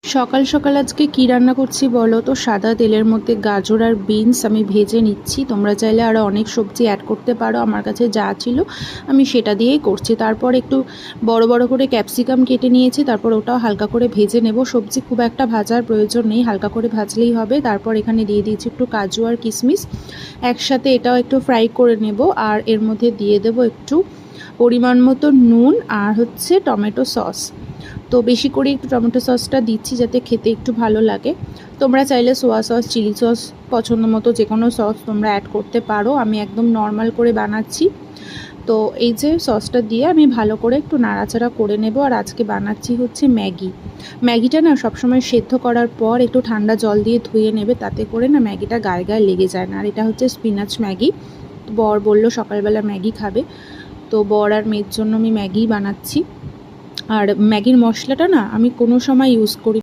সকাল সকাল আজকে কি রান্না করছি বলো তো। সাদা তেলের মধ্যে গাজর আর বিনস আমি ভেজে নিচ্ছি। তোমরা চাইলে আরও অনেক সবজি অ্যাড করতে পারো, আমার কাছে যা ছিল আমি সেটা দিয়েই করছি। তারপর একটু বড় বড় করে ক্যাপসিকাম কেটে নিয়েছি, তারপর ওটাও হালকা করে ভেজে নেব। সবজি খুব একটা ভাজার প্রয়োজন নেই, হালকা করে ভাজলেই হবে। তারপর এখানে দিয়ে দিয়েছি একটু কাজু আর কিশমিশ, একসাথে এটাও একটু ফ্রাই করে নেব। আর এর মধ্যে দিয়ে দেব একটু পরিমাণ মতো নুন আর হচ্ছে টমেটো সস। তো বেশি করে একটু টমেটো সসটা দিচ্ছি যাতে খেতে একটু ভালো লাগে। তোমরা চাইলে সোয়া সস, চিলি সস, পছন্দ মতো যে কোনো সস তোমরা অ্যাড করতে পারো। আমি একদম নর্মাল করে বানাচ্ছি। তো এই যে সসটা দিয়ে আমি ভালো করে একটু নাড়াচাড়া করে নেব। আর আজকে বানাচ্ছি হচ্ছে ম্যাগি। ম্যাগিটা না সবসময় সেদ্ধ করার পর একটু ঠান্ডা জল দিয়ে ধুয়ে নেবে, তাতে করে না ম্যাগিটা গায়ে গায়ে লেগে যায় না। আর এটা হচ্ছে স্পিনাচ ম্যাগি। বর বলল সকালবেলা ম্যাগি খাবে, তো বর আর মেয়ের জন্য আমি ম্যাগি বানাচ্ছি। আর ম্যাগির মশলাটা না আমি কোনো সময় ইউজ করি